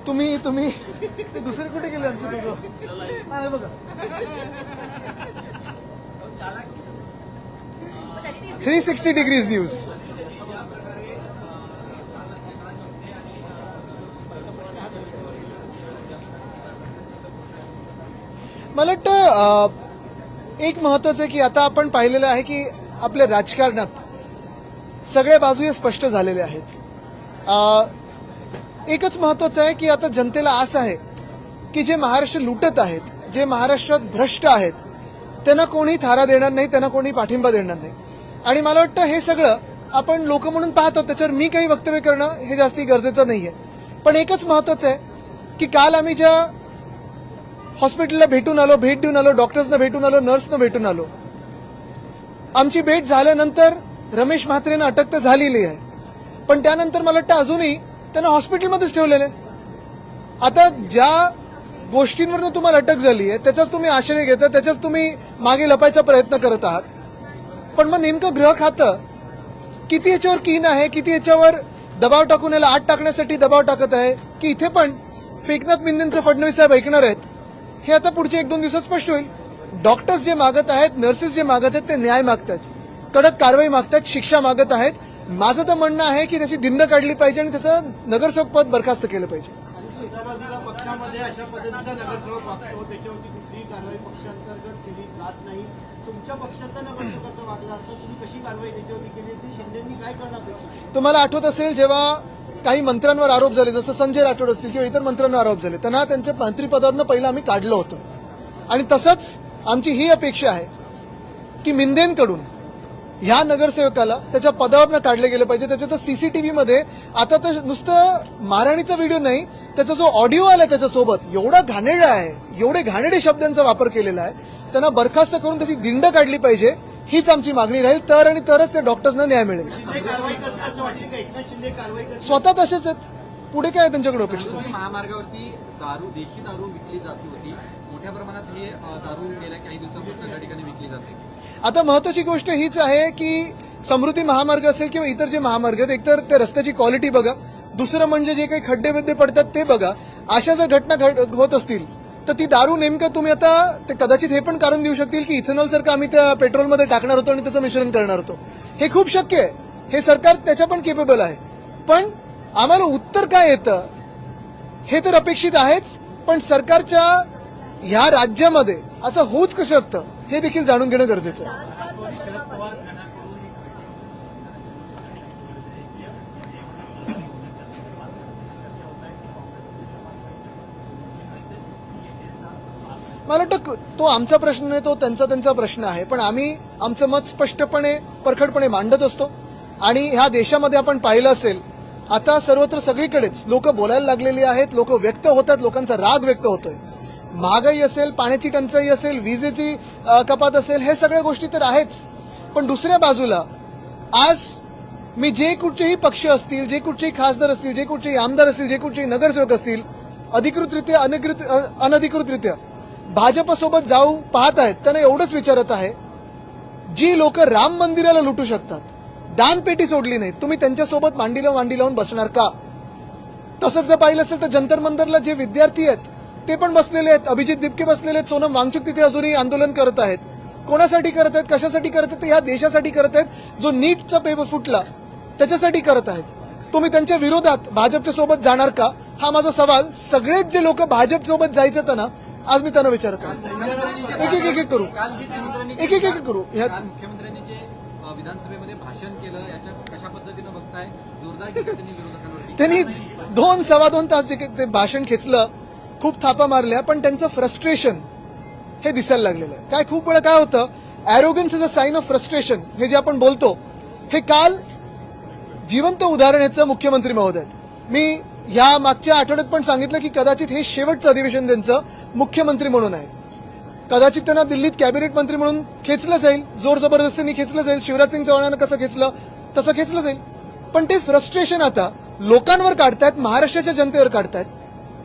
तुम्ही ते दुसरे कुठे गेले आमचे दोघं? नाही बघा 360 डिग्रीज न्यूज. मला वाटतं एक महत्वाचं आहे की आता आपण पाहिलेलं आहे की आपल्या राजकारणात सगळ्या बाजू या स्पष्ट झालेल्या आहेत. एकच महत्वाचं आहे की आता जनतेला आस आहे की जे महाराष्ट्र लुटत आहेत, जे महाराष्ट्रात भ्रष्ट आहेत, त्यांना कोणी थारा देणार नाही, त्यांना कोणी पाठिंबा देणार नाही. आणि मला वाटतं हे सगळं आपण लोक म्हणून पाहतो, त्याच्यावर मी काही वक्तव्य करणं हे जास्ती गरजेचं नाहीये. पण एकच महत्वाचं आहे की काल आम्ही ज्या हॉस्पिटलला भेट देऊन आलो, डॉक्टर्सना भेटून आलो, नर्सना भेटून आलो, आमची भेट झाल्यानंतर रमेश म्हात्रेंना अटक तर झालेली आहे, पण त्यानंतर मला वाटतं अजूनही त्यांना हॉस्पिटलमध्येच ठेवलेलं आहे. आता ज्या गोष्टींवरून तुम्हाला अटक झाली आहे त्याचाच तुम्ही आश्रय घेता, त्याच्याच तुम्ही मागे लपायचा प्रयत्न करत आहात. पण मग नेमकं गृह खातं किती याच्यावर कीन आहे, किती याच्यावर दबाव टाकून याला आत टाकण्यासाठी दबाव टाकत आहे, की इथे पण फेकनाथ बिंदेंचं फडणवीस साहेब ऐकणार आहेत, हे आता पुढच्या 1-2 दिवसात स्पष्ट होईल. डॉक्टर्स जे मागत आहेत, नर्सेस जे मागत आहेत, ते न्याय मागतात, कडक कारवाई मागतात, शिक्षा मागत आहेत. माझं तर म्हणणं आहे की त्याची दिंड काढली पाहिजे आणि त्याचं नगरसेवक पद बरखास्त केलं पाहिजे. पक्षामध्ये अशा पद्धतीचा नगरसेवक वागतो, त्याच्यावरती कुठलीही कारवाई पक्षांतर्गत केली जात नाही. तुमच्या पक्षातला नगरसेवक असं वागला असता, तुम्ही कशी कारवाई त्याच्यावरती केली असती? शिंदेंनी काय करणार अपेक्षित? तुम्हाला आठवत असेल जेव्हा काही मंत्र्यांवर आरोप झाले, जसं संजय राठोड असतील किंवा इतर मंत्र्यांवर आरोप झाले, त्यांना त्यांच्या मंत्रिपदावरनं पहिलं आम्ही काढलं होतं. आणि तसंच आमची ही अपेक्षा आहे की मिंदेंकडून ह्या नगरसेवकाला त्याच्या पदावरनं काढले गेले पाहिजे. त्याच्यात सीसीटीव्हीमध्ये आता तर नुसतं मारहाणीचा व्हिडिओ नाही, त्याचा जो ऑडिओ आला त्याच्यासोबत एवढा घाणेरडा आहे, एवढे घाणेरडे शब्दांचा वापर केलेला आहे, त्यांना बरखास्त करून त्याची दिंड काढली पाहिजे. हीच आमची मागणी राहील. तर आणि तरच त्या डॉक्टर्सना न्याय मिळेल. स्वतः तसेच आहेत, पुढे काय त्यांच्याकडे अपेक्षा? महामार्गावरती देशी दारू विकली जात होती, मोठ्या प्रमाणात हे दारू गेल्या काही दिवसांपासून त्या ठिकाणी विकली जाते. आता महत्वाची गोष्ट हीच आहे की समृद्धी महामार्ग असेल किंवा इतर जे महामार्ग आहेत, एकतर त्या रस्त्याची क्वालिटी बघा, दुसरं म्हणजे जे काही खड्डे बिड्डे पडतात ते बघा. अशा जर घटना होत असतील तर ती दारू नेमकं तुम्ही आता ते कदाचित हे पण कारण देऊ शकतील की इथेनॉल सारखं आम्ही त्या पेट्रोलमध्ये टाकणार होतो आणि त्याचं मिश्रण करणार होतो. हे खूप शक्य आहे, हे सरकार त्याच्या पण केपेबल आहे. पण आम्हाला उत्तर काय येतं हे तर अपेक्षित आहेच, पण सरकारच्या ह्या राज्यामध्ये असं होऊच कसं शकतं हे देखील जाणून घेणं गरजेचं आहे. मला वाटतं तो आमचा प्रश्न नाही, तो त्यांचा प्रश्न आहे. पण आम्ही आमचं मत स्पष्टपणे परखडपणे मांडत असतो. आणि ह्या देशामध्ये आपण पाहिलं असेल आता सर्वत्र सगळीकडेच लोक बोलायला लागलेली आहेत, लोक व्यक्त होतात, लोकांचा राग व्यक्त होतोय. महागाई असेल, पाण्याची टंचाई असेल, विजेची कपात असेल, हे सगळ्या गोष्टी तर आहेच. पण दुसऱ्या बाजूला आज मी जे कुठचेही पक्ष असतील, जे कुठचेही खासदार असतील, जे कुठचेही आमदार असतील, जे कुठचेही नगरसेवक असतील, अधिकृतरित्या अनधिकृतरित्या भाजपसोबत जाऊ पाहत आहेत, त्यांना एवढंच विचारत आहे, जी लोक राम मंदिराला लुटू शकतात, दानपेटी सोडली नाही, तुम्ही त्यांच्यासोबत मांडी लावून बसणार का? तसंच जर पाहिलं असेल तर जंतर मंतरला जे विद्यार्थी आहेत ते पण बसलेले आहेत, अभिजित दिपके बसलेले आहेत, सोनम वांगचुक तिथे अजूनही आंदोलन करत आहेत. कोणासाठी करत आहेत, कशासाठी करत आहेत? ह्या देशासाठी करत आहेत. जो नीटचा पेपर फुटला त्याच्यासाठी करत आहेत. तुम्ही त्यांच्या विरोधात भाजपच्या सोबत जाणार का? हा माझा सवाल सगळेच जे लोक भाजप सोबत जायचं होतं ना, आज मी त्यांना विचारत आहे. एक करू. मुख्यमंत्र्यांनी जे विधानसभेमध्ये भाषण केलं, याच्या कशा पद्धतीनं बघताय? जोरदार टीका त्यांनी विरोधकांवरती. त्यांनी 2-2.25 तास जे ते भाषण खेचलं, खूप थापा मारल्या, पण त्यांचं फ्रस्ट्रेशन हे दिसायला लागलेलं आहे. काय खूप वेळा काय होतं, arrogance is a sign of frustration, हे जे आपण बोलतो, हे काल जिवंत उदाहरण याचं मुख्यमंत्री महोदय. मी या मागच्या आठवड्यात पण सांगितलं की कदाचित हे शेवटचं अधिवेशन त्यांचं मुख्यमंत्री म्हणून आहे. कदाचित त्यांना दिल्लीत कॅबिनेट मंत्री म्हणून खेचलं जाईल, जोर जबरदस्तीने खेचलं जाईल. शिवराज सिंग चौहानांना कसं खेचलं तसं खेचलं जाईल. पण ते फ्रस्ट्रेशन आता लोकांवर काढतायत, महाराष्ट्राच्या जनतेवर काढतायत.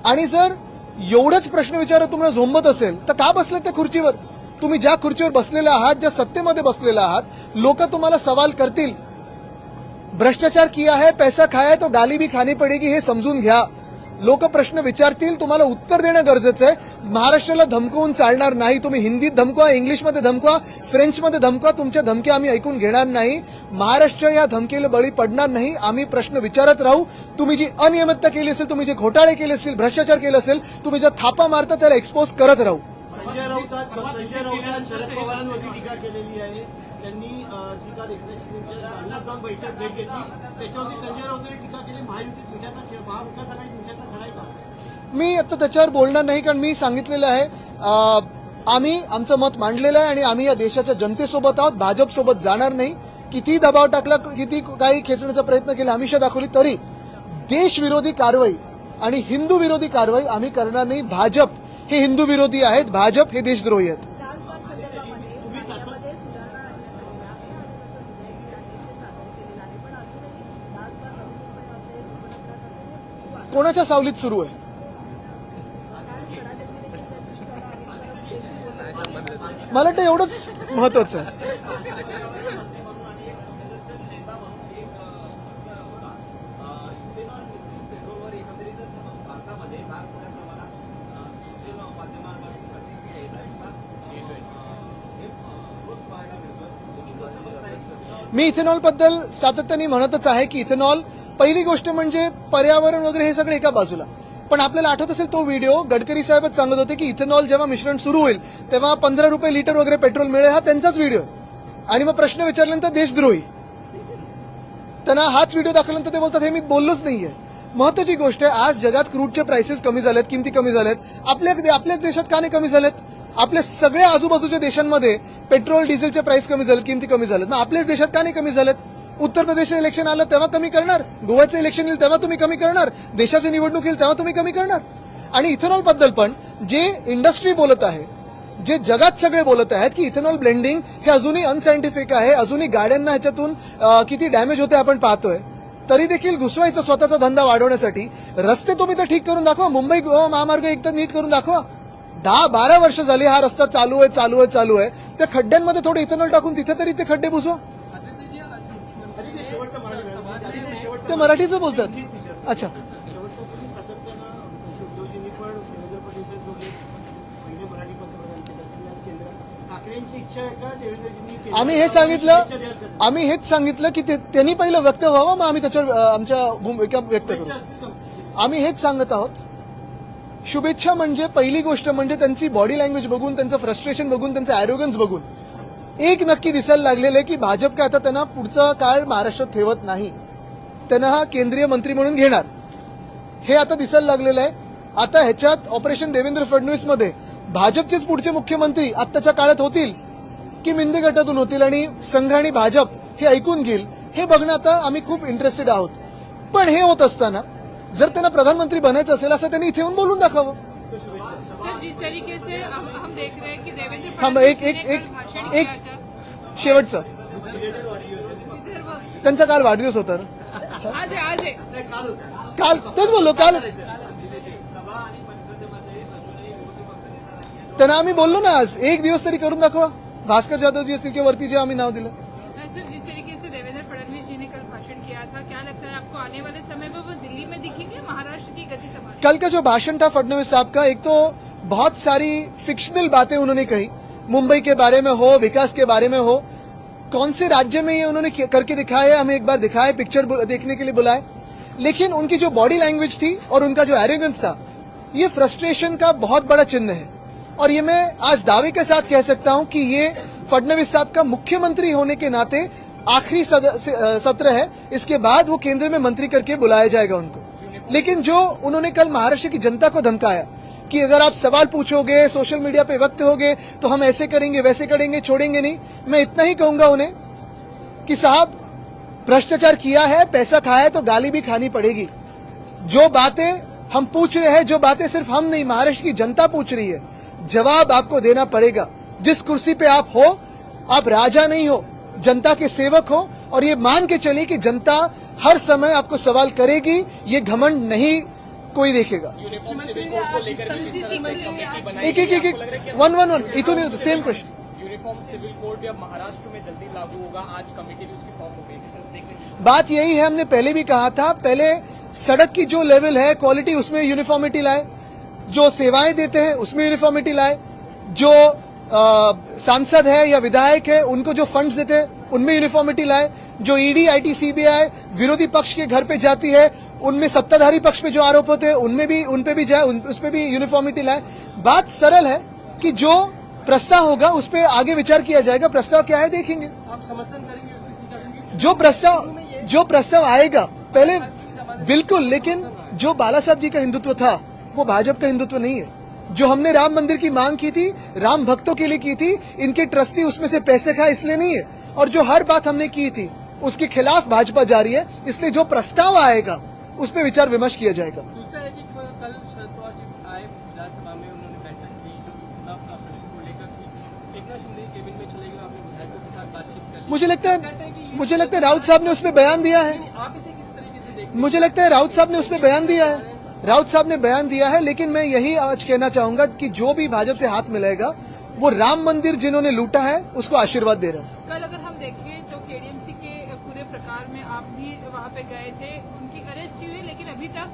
आणि जर एवढंच प्रश्न विचारत तुम्हाला झोंबत असेल तर का बसलेत त्या खुर्चीवर? तुम्ही ज्या खुर्चीवर बसलेला आहात, ज्या सत्तेमध्ये बसलेला आहात, लोक तुम्हाला सवाल करतील. भ्रष्टाचार किया है, पैसा खाया है, तो गाली भी खानी पडेगी, हे समजून घ्या. लोक प्रश्न विचारतील, तुम्हाला उत्तर देणं गरजेचं आहे. महाराष्ट्राला धमकवून चालणार नाही. तुम्ही हिंदीत धमकवा, इंग्लिशमध्ये धमकवा, फ्रेंचमध्ये धमकवा, तुमच्या धमक्या आम्ही ऐकून घेणार नाही. महाराष्ट्र या धमकीला बळी पडणार नाही. आम्ही प्रश्न विचारत राहू. तुम्ही जी अनियमितता केली असेल, तुम्ही जे घोटाळे केले असेल, भ्रष्टाचार केला असेल, तुम्ही ज्या थापा मारता त्याला एक्सपोज करत राहू. संजय राऊतांनी शरद पवारांवरती टीका केलेली आहे. त्यांनी जी काल एकनाथ शिंदेच्या अंगणात जाऊन बैठक भेट घेतली, त्याच्यावरती संजय राऊतांनी टीका केली, महायुतीत मिठाचा खेळ, महाविकास आघाडीत मिठाचा खेळ आहे का? मी आता त्याच्यावर बोलणार नाही, कारण मी सांगितलेलं आहे आम्ही आमचं मत मांडलेलं आहे आणि आम्ही या देशाच्या जनतेसोबत आहोत. भाजपसोबत जाणार नाही. किती दबाव टाकला, किती काही खेचण्याचा प्रयत्न केला, आमिषा दाखवली, तरी देशविरोधी कारवाई आणि हिंदू विरोधी कारवाई आम्ही करणार नाही. भाजप हे हिंदू विरोधी आहेत, भाजप हे देशद्रोही आहेत. लाचबाग संदर्भामध्ये कायद्यामध्ये सुधारणा आणण्यात आलेल्या आहे आणि तसं विधेयक जे आहे ते सादर केलेलं आहे, पण अजूनही लाचबाग नवी मुंबई असेल, उपनगरात असेल, हे सुरू आहे. कोणाच्या सावलीत सुरू आहे? कारण खडाजंगी देखील त्या दृष्टीला आणि परत देखील बोलतात. मला वाटतं एवढंच महत्वाचं आहे. मी इथेनॉलबद्दल सातत्याने म्हणतच आहे की इथेनॉल, पहिली गोष्ट म्हणजे पर्यावरण वगैरे हे सगळं एका बाजूला, पण आपल्याला आठवत असेल तो व्हिडिओ, गडकरी साहेबच सांगत होते की इथेनॉल जेव्हा मिश्रण सुरू होईल तेव्हा 15 रुपये लिटर वगैरे पेट्रोल मिळेल. हा त्यांचाच व्हिडिओ आणि मग प्रश्न विचारल्यानंतर देशद्रोही. त्यांना हाच व्हिडिओ दाखवल्यानंतर ते बोलतात हे मी बोललोच नाहीये. महत्वाची गोष्ट आहे, आज जगात क्रूडचे प्राइसेस कमी झालेत, किमती कमी झाल्यात. आपल्याच देशात का नाही कमी झालेत? आपल्या सगळ्या आजूबाजूच्या देशांमध्ये पेट्रोल डिझेलचे प्राइस कमी झाले, किमती कमी झाल्यात. मग आपल्याच देशात का नाही कमी झालेत? उत्तर प्रदेशचं इलेक्शन आलं तेव्हा कमी करणार, गोव्याचं इलेक्शन येईल तेव्हा तुम्ही कमी करणार, देशाची निवडणूक येईल तेव्हा तुम्ही कमी करणार. आणि इथेनॉल बद्दल पण जे इंडस्ट्री बोलत आहे, जे जगात सगळे बोलत आहेत की इथेनॉल ब्लेंडिंग हे अजूनही अनसायंटिफिक आहे, अजूनही गाड्यांना ह्याच्यातून किती डॅमेज होते आपण पाहतोय, तरी देखील घुसवायचा स्वतःचा धंदा वाढवण्यासाठी रस्ते तुम्ही तर ठीक करून दाखवा. मुंबई गोवा महामार्ग एक तर नीट करून दाखवा. 10-12 वर्ष झाली हा रस्ता चालू आहे. त्या खड्ड्यांमध्ये थोडे इथेनॉल टाकून तिथे तरी ते खड्डे बुजवा. ते मराठीचं बोलतात. अच्छा, शेवटचं तुम्ही सातत्यानं उद्धवजींनी पण देवेंद्र फडणवीसांसोबत पहिले मराठी पंतप्रधान केलं, केंद्र ठाकरेंची इच्छा आहे का देवेंद्रजींनी केंद्रात आम्ही हेच सांगितलं की त्यांनी पहिलं व्यक्त व्हावं, मग आम्ही त्याच्यावर आमच्या भूमिका व्यक्त करू. आम्ही हेच सांगत आहोत. शुभेच्छा म्हणजे पहिली गोष्ट म्हणजे त्यांची बॉडी लँग्वेज बघून, त्यांचं फ्रस्ट्रेशन बघून, त्यांचं अॅरोगन्स बघून एक नक्की दिसायला लागलेलं आहे की भाजप काय आता त्यांना पुढचा काळ महाराष्ट्रात ठेवत नाही, त्यांना हा केंद्रीय मंत्री म्हणून घेणार, हे आता दिसायला लागलेलं आहे. आता ह्याच्यात ऑपरेशन देवेंद्र फडणवीसमध्ये भाजपचेच पुढचे मुख्यमंत्री आत्ताच्या काळात होतील की मिंदे गटातून होतील आणि संघ आणि भाजप हे ऐकून घेईल, हे बघणं आता आम्ही खूप इंटरेस्टेड आहोत. पण हे होत असताना जर त्यांना प्रधानमंत्री बनायचं असेल असं त्यांनी इथे येऊन बोलून दाखवावं. सर, जिस तरीके से हम देख रहे हैं कि देवेंद्र थांब, एक शेवटचं, त्यांचा काल वाढदिवस होता ना, आज आहे काल तेच बोललो, कालच त्यांना आम्ही बोललो ना, आज एक दिवस तरी करून दाखवा. भास्कर जाधवजी असतील किंवा वरती जे आम्ही नाव दिलं. सर, जिस तरीके से देवेंद्र फडणवीस जी ने कल भाषण किया था, क्या लगता है आपको आने वाले समय में वो दिल्ली में दिखेंगे, महाराष्ट्र की गति संभालेंगे? कल का जो भाषण था फडणवीस साहब का, एक तो बहुत सारी फिक्शनल बातें उन्होंने कही, मुंबई के बारे में हो, विकास के बारे में हो, कौन से राज्य में ये उन्होंने करके दिखाया, हमें एक बार दिखाए, पिक्चर देखने के लिए बुलाए. लेकिन उनकी जो बॉडी लैंग्वेज थी और उनका जो एरोगेंस था, ये फ्रस्ट्रेशन का बहुत बड़ा चिन्ह है. और ये मैं आज दावे के साथ कह सकता हूं कि ये फडणवीस साहब का मुख्यमंत्री होने के नाते आखिरी सत्र है, इसके बाद वो केंद्र में मंत्री करके बुलाया जाएगा उनको. लेकिन जो उन्होंने कल महाराष्ट्र की जनता को धमकाया कि अगर आप सवाल पूछोगे, सोशल मीडिया पे वक्त होगे तो हम ऐसे करेंगे, वैसे करेंगे, छोड़ेंगे नहीं, मैं इतना ही कहूंगा उन्हें कि साहब भ्रष्टाचार किया है, पैसा खाया है तो गाली भी खानी पड़ेगी. जो बातें हम पूछ रहे हैं, जो बातें सिर्फ हम नहीं महाराष्ट्र की जनता पूछ रही है, जवाब आपको देना पड़ेगा. जिस कुर्सी पे आप हो, आप राजा नहीं हो, जनता के सेवक हो. और ये मान के चलिए कि जनता हर समय आपको सवाल करेगी, ये घमंड नहीं कोई देखेगा. यूनिफॉर्म सिविल कोड को लेकर भी जिस तरह से कमेटी बनाई, एक वन इतने same question. Uniform civil code भी अब महाराष्ट्र में जल्दी लागू होगा, आज कमेटी भी उसकी फॉर्म हो गई. बात यही है, हमने पहले भी कहा था, पहले सड़क की जो लेवल है, क्वालिटी, उसमें यूनिफॉर्मिटी लाए, जो सेवाएं देते हैं उसमें यूनिफॉर्मिटी लाए, जो सांसद है या विधायक है उनको जो फंड्स देते हैं उनमें यूनिफॉर्मिटी लाए, जो ईडी, आईटी, सीबीआई विरोधी पक्ष के घर पे जाती है उनमें सत्ताधारी पक्ष पे जो आरोप होते हैं उन पे भी जाए, उस पे भी यूनिफॉर्मिटी लाए। बात सरल है कि जो प्रस्ताव होगा उस पे आगे विचार किया जाएगा। प्रस्ताव क्या है देखेंगे। आप समर्थन करेंगे उस चीज का, क्योंकि जो प्रस्ताव आएगा पहले बिल्कुल, लेकिन जो बाला साहब जी का हिंदुत्व था वो भाजपा का हिंदुत्व नहीं है। जो हमने राम मंदिर की मांग की थी, राम भक्तों के लिए की थी, इनके ट्रस्टी उसमें से पैसे खाए इसलिए नहीं है। और जो हर बात हमने की थी उसके खिलाफ भाजपा जा रही है, इसलिए जो प्रस्ताव आएगा उस पर विचार विमर्श किया जाएगा। दूसरा है कि कल शरद पवार जी आए विधानसभा में, उन्होंने बैठक की जो चुनाव का प्रश्न को लेकर की, एक नाथ शिंदे केबिन में चले गए, आपने विधायकों के साथ बातचीत कर ली। मुझे लगता है राउत साहब ने उसमें बयान दिया है। आप इसे किस तरीके से देखते हैं? मुझे लगता है राउत साहब ने उसमें बयान दिया है। राउत साहब ने बयान दिया है, लेकिन मैं यही आज कहना चाहूंगा कि जो भी भाजपा से हाथ मिलाएगा वो राम मंदिर जिन्होंने लूटा है उसको आशीर्वाद दे रहा है। कल अगर हम देखें तो केडीएमसी के पूरे प्रकार में आप भी वहां पे गए थे, उनकी अरेस्ट हुई है, लेकिन अभी तक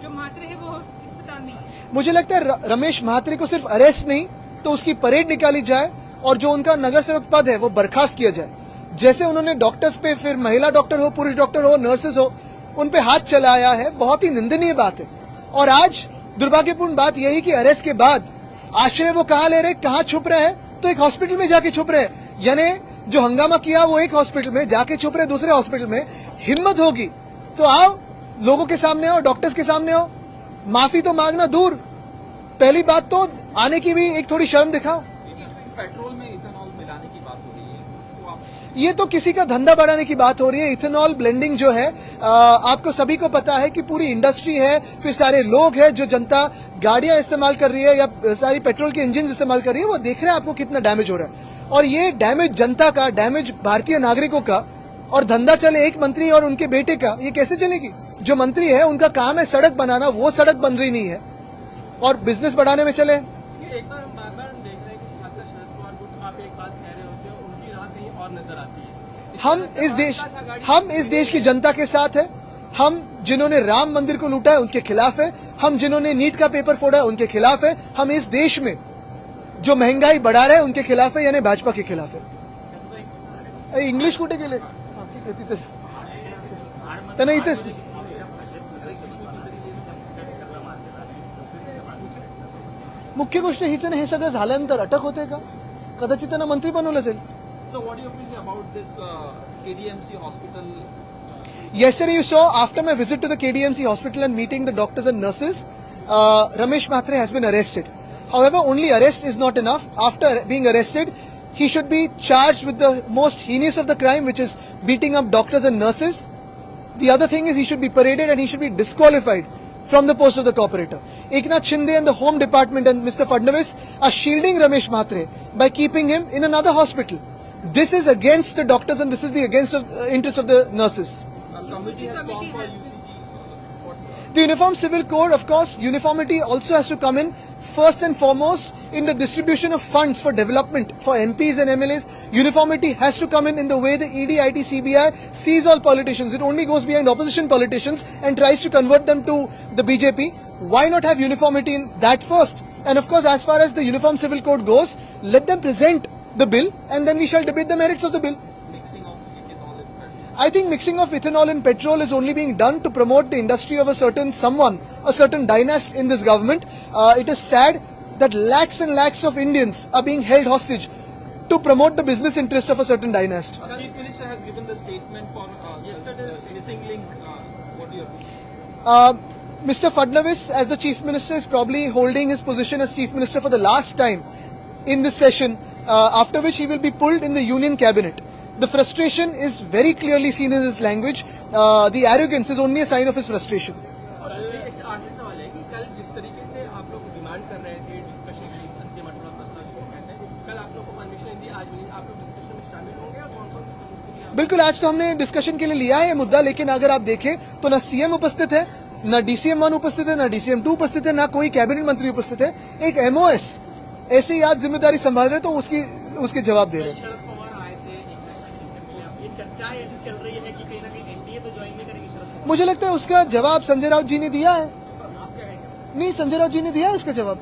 जो म्हात्रे है वो अस्पताल में ही है। मुझे लगता है रमेश म्हात्रे को सिर्फ अरेस्ट नहीं तो उसकी परेड निकाली जाए और जो उनका नगर सेवक पद है वो बर्खास्त किया जाए। जैसे उन्होंने डॉक्टर्स पे, फिर महिला डॉक्टर हो, पुरुष डॉक्टर हो, नर्सेस हो, उन पे हाथ चलाया है, बहुत ही निंदनीय बात है। और आज दुर्भाग्यपूर्ण बात यही कि अरेस्ट के बाद आश्रय वो कहाँ ले रहे, कहाँ छुप रहे हैं, तो एक हॉस्पिटल में जाके छुप रहे हैं। यानी जो हंगामा किया वो एक हॉस्पिटल में, जाके छुप रहे दूसरे हॉस्पिटल में। हिम्मत होगी तो आओ, लोगों के सामने आओ, डॉक्टर्स के सामने आओ, माफी तो मांगना दूर, पहली बात तो आने की भी एक थोड़ी शर्म दिखाओ। पेट्रोल में इथेनॉल मिलाने की बात हो रही है, तो आप ये तो किसी का धंधा बढ़ाने की बात हो रही है। इथेनॉल ब्लेंडिंग जो है, आपको सभी को पता है कि पूरी इंडस्ट्री है, फिर सारे लोग हैं, जो जनता गाड़ियां इस्तेमाल कर रही है या सारी पेट्रोल के इंजन इस्तेमाल कर रही है, वो देख रहे हैं आपको कितना डैमेज हो रहा है। और ये डैमेज जनता का, डैमेज भारतीय नागरिकों का, और धंधा चले एक मंत्री और उनके बेटे का, ये कैसे चलेगी। जो मंत्री है उनका काम है सड़क बनाना, वो सड़क बन रही नहीं है और बिजनेस बढ़ाने में चले। एक बार हम बार बार देख रहे हैं कि खासकर शरद पवार को, तो आप एक बात कह रहे होते हो, उनकी राह कहीं और नजर आती है। हम इस देश की जनता के साथ है। हम जिन्होंने राम मंदिर को लूटा है उनके खिलाफ है। हम जिन्होंने नीट का पेपर फोड़ा है उनके खिलाफ है। हम इस देश में जो महंगाई बढ़ा रहे हैं उनके खिलाफ है, यानी भाजपा के खिलाफ है। इंग्लिश कुठे गेले त्यांना इथेच मुख्य गोष्ट हीच आहे ना, हे सगळं झाल्यानंतर अटक होते का, कदाचित त्यांना मंत्री बनवलं असेल। So what do you say about this KDMC hospital? Yesterday you saw, after my visit to the KDMC hospital and meeting the doctors and nurses, Ramesh Mhatre has been arrested. However, only arrest is not enough. After being arrested, he should be charged with the most heinous of the crime, which is beating up doctors and nurses. The other thing is he should be paraded and he should be disqualified from the post of the corporator. Eknath Shinde and the Home Department and Mr. Fadnavis are shielding Ramesh Mhatre by keeping him in another hospital. This is against the doctors and this is the against the interest of the nurses. Committee has formed for UCG. The Uniform Civil Code, of course, uniformity also has to come in first and foremost in the distribution of funds for development for MPs and MLAs. Uniformity has to come in the way the ED, IT, CBI sees all politicians. It only goes behind opposition politicians and tries to convert them to the BJP. Why not have uniformity in that first? And of course, as far as the Uniform Civil Code goes, let them present the bill and then we shall debate the merits of the bill. Mixing of ethanol and petrol. I think mixing of ethanol and petrol is only being done to promote the industry of a certain someone, a certain dynasty in this government. It is sad that lakhs and lakhs of Indians are being held hostage to promote the business interest of a certain dynasty. Chief Minister has given the statement for yesterday's missing link. What do you appreciate? Mr. Fadnavis, as the Chief Minister, is probably holding his position as Chief Minister for the last time in this session, after which he will be pulled in the Union Cabinet. The frustration is very clearly seen in his language. The arrogance is only a sign of his frustration. और इस आखिरी सवाल है कि कल जिस तरीके से आप लोग डिमांड कर रहे थे डिस्कशन की, अंतिम अटूट प्रस्ताव जिसको कहते हैं, कल आप लोग को परमिशन दी, आज मिली, आप लोग डिस्कशन में शामिल होंगे और कौन कौन बिल्कुल, आज तो हमने डिस्कशन के लिए लिया है ये मुद्दा, लेकिन अगर आप देखें तो ना सीएम उपस्थित है, ना DCM 1 उपस्थित है, ना DCM 2 उपस्थित है, ना कोई कैबिनेट मंत्री उपस्थित है। एक MOS ऐसे ही आज जिम्मेदारी संभाल रहे तो उसके जवाब दे रहे हैं। शरद पवार आए थे, एक नाथ शिंदे से मिले, अब ये चर्चा ऐसी चल रही है कि कहीं ना कहीं एनडीए तो ज्वाइन नहीं करेगी शरद पवार। मुझे लगता है उसका जवाब संजय राउत जी ने दिया है। नहीं, संजय राउत जी ने दिया है उसका जवाब।